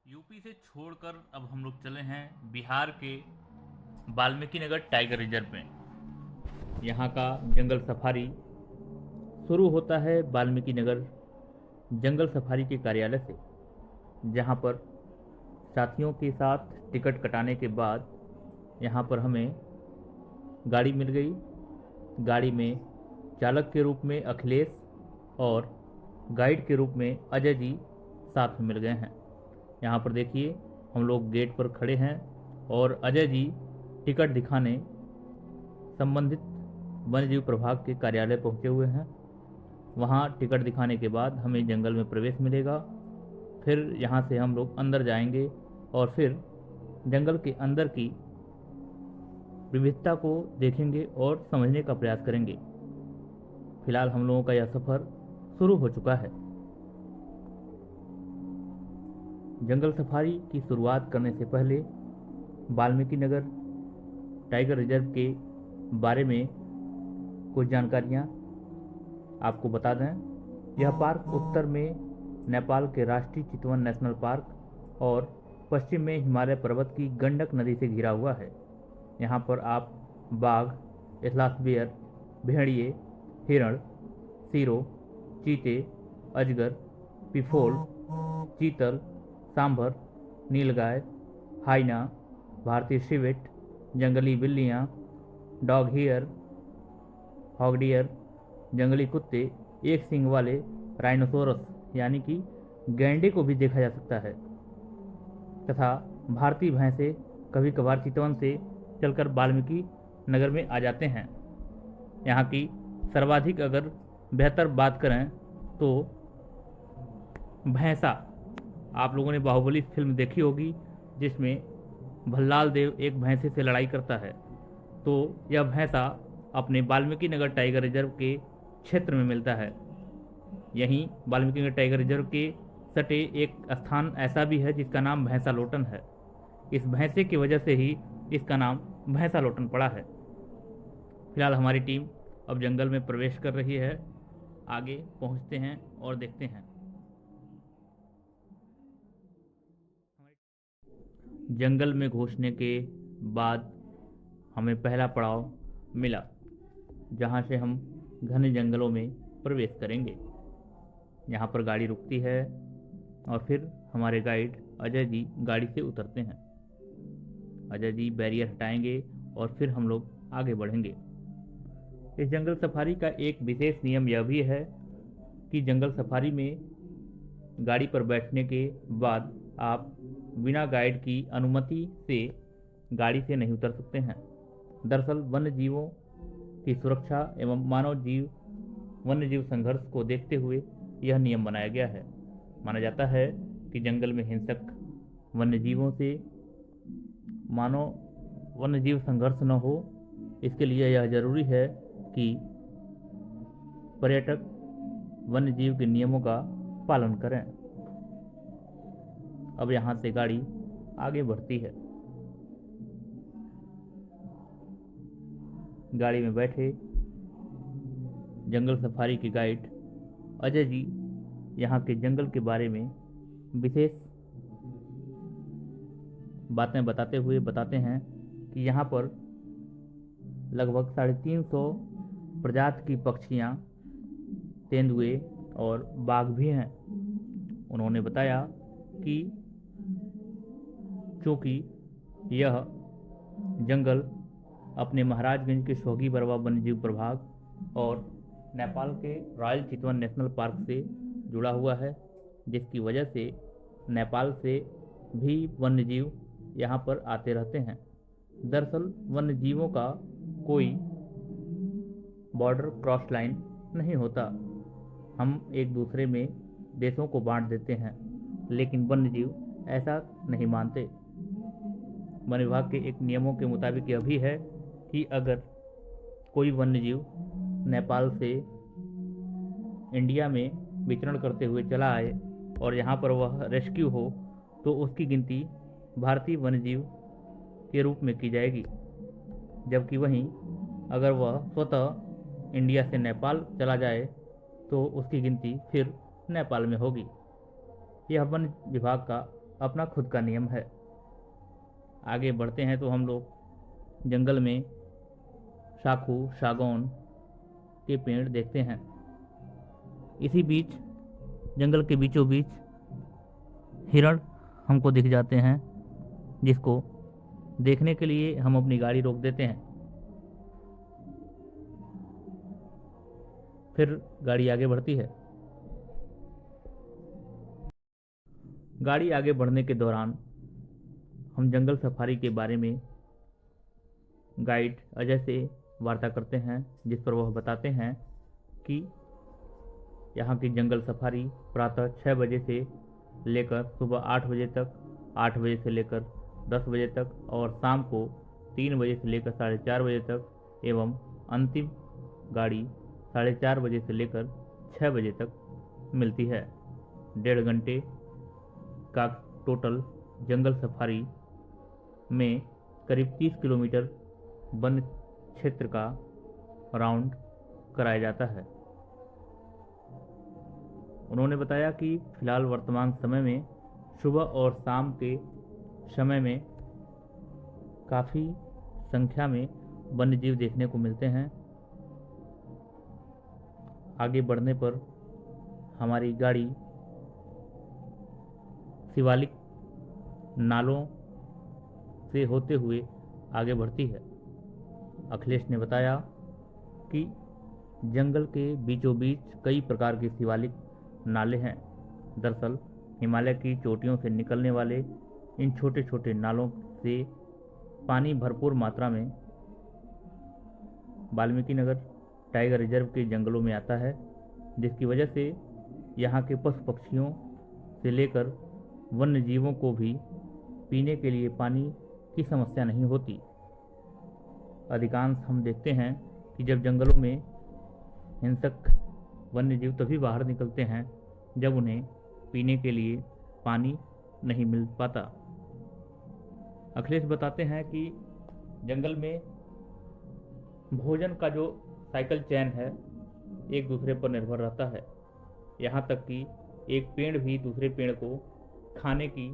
UP से छोड़कर अब हम लोग चले हैं बिहार के वाल्मीकि नगर टाइगर रिजर्व में। यहाँ का जंगल सफारी शुरू होता है वाल्मीकि नगर जंगल सफारी के कार्यालय से, जहाँ पर साथियों के साथ टिकट कटाने के बाद यहाँ पर हमें गाड़ी मिल गई। गाड़ी में चालक के रूप में अखिलेश और गाइड के रूप में अजय जी साथ में मिल गए हैं। यहाँ पर देखिए हम लोग गेट पर खड़े हैं और अजय जी टिकट दिखाने संबंधित वन्यजीव प्रभाग के कार्यालय पहुँचे हुए हैं। वहाँ टिकट दिखाने के बाद हमें जंगल में प्रवेश मिलेगा। फिर यहाँ से हम लोग अंदर जाएंगे और फिर जंगल के अंदर की विविधता को देखेंगे और समझने का प्रयास करेंगे। फिलहाल हम लोगों का यह सफ़र शुरू हो चुका है। जंगल सफारी की शुरुआत करने से पहले वाल्मीकि नगर टाइगर रिजर्व के बारे में कुछ जानकारियाँ आपको बता दें। यह पार्क उत्तर में नेपाल के राष्ट्रीय चितवन नेशनल पार्क और पश्चिम में हिमालय पर्वत की गंडक नदी से घिरा हुआ है। यहाँ पर आप बाघ, एथलास बियर, भेड़िए, हिरण, सीरो, चीते, अजगर, पिफोल, चीतल, सांभर, नीलगाय, हाइना, भारतीय सिवेट, जंगली बिल्लियाँ, डॉग हियर, हॉगडियर, जंगली कुत्ते, एक सींग वाले राइनोसोरस यानी कि गैंडे को भी देखा जा सकता है तथा भारतीय भैंसे कभी कभार चितवन से चलकर वाल्मीकि नगर में आ जाते हैं। यहाँ की सर्वाधिक अगर बेहतर बात करें तो भैंसा, आप लोगों ने बाहुबली फिल्म देखी होगी जिसमें भल्लाल देव एक भैंसे से लड़ाई करता है, तो यह भैंसा अपने वाल्मीकि नगर टाइगर रिजर्व के क्षेत्र में मिलता है। यहीं वाल्मीकि नगर टाइगर रिजर्व के सटे एक स्थान ऐसा भी है जिसका नाम भैंसा लोटन है। इस भैंसे की वजह से ही इसका नाम भैंसा लोटन पड़ा है। फिलहाल हमारी टीम अब जंगल में प्रवेश कर रही है। आगे पहुंचते हैं और देखते हैं। जंगल में घुसने के बाद हमें पहला पड़ाव मिला, जहां से हम घने जंगलों में प्रवेश करेंगे। यहाँ पर गाड़ी रुकती है और फिर हमारे गाइड अजय जी गाड़ी से उतरते हैं। अजय जी बैरियर हटाएंगे और फिर हम लोग आगे बढ़ेंगे। इस जंगल सफारी का एक विशेष नियम यह भी है कि जंगल सफारी में गाड़ी पर बैठने के बाद आप बिना गाइड की अनुमति से गाड़ी से नहीं उतर सकते हैं। दरअसल वन्य जीवों की सुरक्षा एवं वन्य जीव संघर्ष को देखते हुए यह नियम बनाया गया है। माना जाता है कि जंगल में हिंसक वन्य जीवों से मानव वन्य जीव संघर्ष न हो, इसके लिए यह जरूरी है कि पर्यटक वन्य जीव के नियमों का पालन करें। अब यहाँ से गाड़ी आगे बढ़ती है। गाड़ी में बैठे जंगल सफारी के गाइड अजय जी यहाँ के जंगल के बारे में विशेष बातें बताते हुए बताते हैं कि यहाँ पर लगभग 350 प्रजाति की पक्षियाँ, तेंदुए और बाघ भी हैं। उन्होंने बताया कि चूँकि यह जंगल अपने महाराजगंज के सोगी बरवा वन्यजीव प्रभाग और नेपाल के रॉयल चितवन नेशनल पार्क से जुड़ा हुआ है, जिसकी वजह से नेपाल से भी वन्यजीव यहाँ पर आते रहते हैं। दरअसल वन्यजीवों का कोई बॉर्डर क्रॉस लाइन नहीं होता। हम एक दूसरे में देशों को बांट देते हैं, लेकिन वन्यजीव ऐसा नहीं मानते। वन विभाग के एक नियमों के मुताबिक यह भी है कि अगर कोई वन्यजीव नेपाल से इंडिया में विचरण करते हुए चला आए और यहाँ पर वह रेस्क्यू हो, तो उसकी गिनती भारतीय वन्यजीव के रूप में की जाएगी। जबकि वहीं अगर वह स्वतः इंडिया से नेपाल चला जाए तो उसकी गिनती फिर नेपाल में होगी। यह वन विभाग का अपना खुद का नियम है। आगे बढ़ते हैं तो हम लोग जंगल में शाखू सागौन के पेड़ देखते हैं। इसी बीच जंगल के बीचों बीच हिरण हमको दिख जाते हैं, जिसको देखने के लिए हम अपनी गाड़ी रोक देते हैं। फिर गाड़ी आगे बढ़ती है। गाड़ी आगे बढ़ने के दौरान हम जंगल सफारी के बारे में गाइड अजय से वार्ता करते हैं, जिस पर वह बताते हैं कि यहाँ की जंगल सफारी प्रातः 6 बजे से लेकर सुबह 8 बजे तक, 8 बजे से लेकर 10 बजे तक और शाम को 3 बजे से लेकर 4:30 बजे तक एवं अंतिम गाड़ी 4:30 बजे से लेकर 6 बजे तक मिलती है। 1.5 घंटे का टोटल जंगल सफारी में करीब 30 किलोमीटर वन क्षेत्र का राउंड कराया जाता है। उन्होंने बताया कि फिलहाल वर्तमान समय में सुबह और शाम के समय में काफ़ी संख्या में वन्यजीव देखने को मिलते हैं। आगे बढ़ने पर हमारी गाड़ी शिवालिक नालों से होते हुए आगे बढ़ती है। अखिलेश ने बताया कि जंगल के बीचों बीच कई प्रकार के शिवालिक नाले हैं। दरअसल हिमालय की चोटियों से निकलने वाले इन छोटे छोटे नालों से पानी भरपूर मात्रा में वाल्मीकि नगर टाइगर रिजर्व के जंगलों में आता है, जिसकी वजह से यहाँ के पशु पक्षियों से लेकर वन्य जीवों को भी पीने के लिए पानी की समस्या नहीं होती। अधिकांश हम देखते हैं कि जब जंगलों में हिंसक वन्य जीव तभी बाहर निकलते हैं जब उन्हें पीने के लिए पानी नहीं मिल पाता। अखिलेश बताते हैं कि जंगल में भोजन का जो साइकिल चैन है एक दूसरे पर निर्भर रहता है। यहाँ तक कि एक पेड़ भी दूसरे पेड़ को खाने की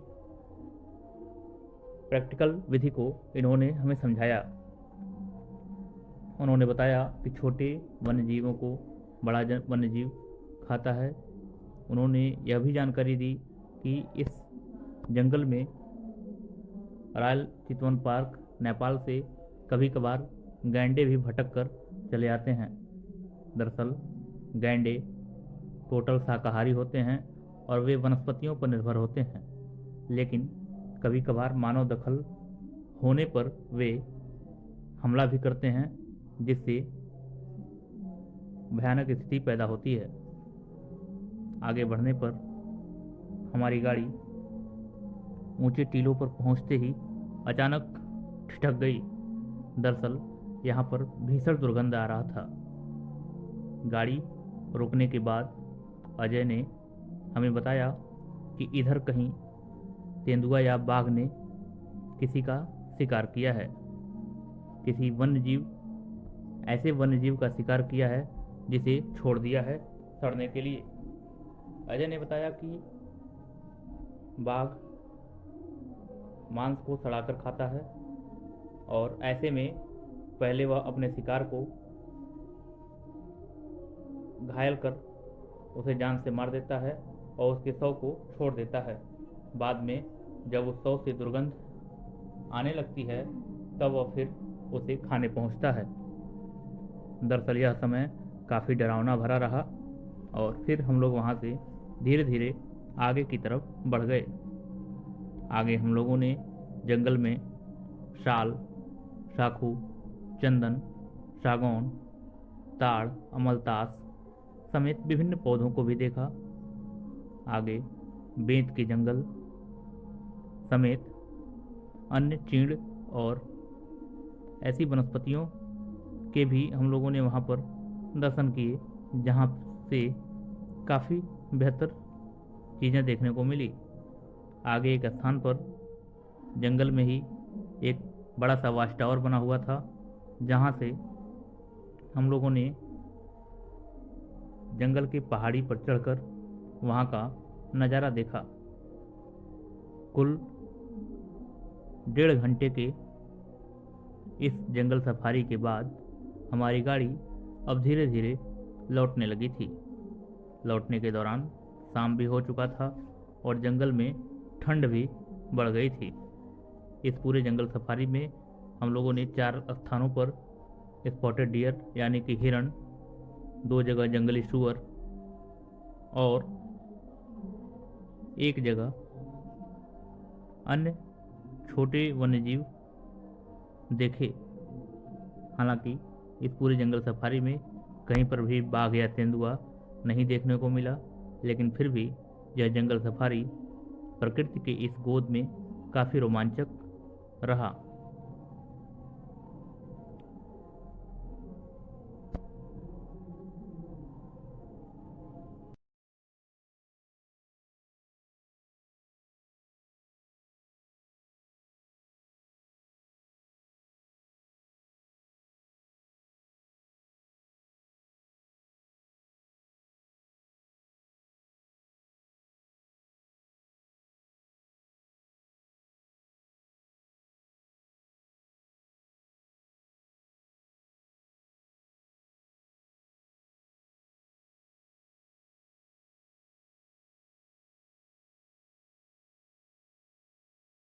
प्रैक्टिकल विधि को इन्होंने हमें समझाया। उन्होंने बताया कि छोटे वन्यजीवों को बड़ा वन्यजीव खाता है। उन्होंने यह भी जानकारी दी कि इस जंगल में रॉयल चितवन पार्क नेपाल से कभी कभार गैंडे भी भटक कर चले आते हैं। दरअसल गैंडे टोटल शाकाहारी होते हैं और वे वनस्पतियों पर निर्भर होते हैं, लेकिन कभी कभार मानव दखल होने पर वे हमला भी करते हैं, जिससे भयानक स्थिति पैदा होती है। आगे बढ़ने पर हमारी गाड़ी ऊंचे टीलों पर पहुंचते ही अचानक ठिठक गई। दरअसल यहाँ पर भीषण दुर्गंध आ रहा था। गाड़ी रुकने के बाद अजय ने हमें बताया कि इधर कहीं तेंदुआ या बाघ ने किसी का शिकार किया है, किसी वन्यजीव ऐसे वन्यजीव का शिकार किया है जिसे छोड़ दिया है सड़ने के लिए। अजय ने बताया कि बाघ मांस को सड़ाकर खाता है और ऐसे में पहले वह अपने शिकार को घायल कर उसे जान से मार देता है और उसके शव को छोड़ देता है। बाद में जब उस शव से दुर्गंध आने लगती है तब वह फिर उसे खाने पहुंचता है। दरअसल यह समय काफ़ी डरावना भरा रहा और फिर हम लोग वहाँ से धीरे धीरे आगे की तरफ बढ़ गए। आगे हम लोगों ने जंगल में शाल, शाखू, चंदन, सागौन, ताड़, अमलतास समेत विभिन्न पौधों को भी देखा। आगे बेंत के जंगल समेत अन्य चीड़ और ऐसी वनस्पतियों के भी हम लोगों ने वहाँ पर दर्शन किए, जहाँ से काफ़ी बेहतर चीज़ें देखने को मिली। आगे एक स्थान पर जंगल में ही एक बड़ा सा वॉच टावर बना हुआ था, जहाँ से हम लोगों ने जंगल की पहाड़ी पर चढ़कर वहाँ का नज़ारा देखा। कुल 1.5 घंटे के इस जंगल सफारी के बाद हमारी गाड़ी अब धीरे धीरे लौटने लगी थी। लौटने के दौरान शाम भी हो चुका था और जंगल में ठंड भी बढ़ गई थी। इस पूरे जंगल सफारी में हम लोगों ने 4 स्थानों पर स्पॉटेड डियर यानी कि हिरण, 2 जगह जंगली सूअर और 1 जगह अन्य छोटे वन्यजीव देखे। हालांकि इस पूरे जंगल सफारी में कहीं पर भी बाघ या तेंदुआ नहीं देखने को मिला, लेकिन फिर भी यह जंगल सफारी प्रकृति के इस गोद में काफ़ी रोमांचक रहा।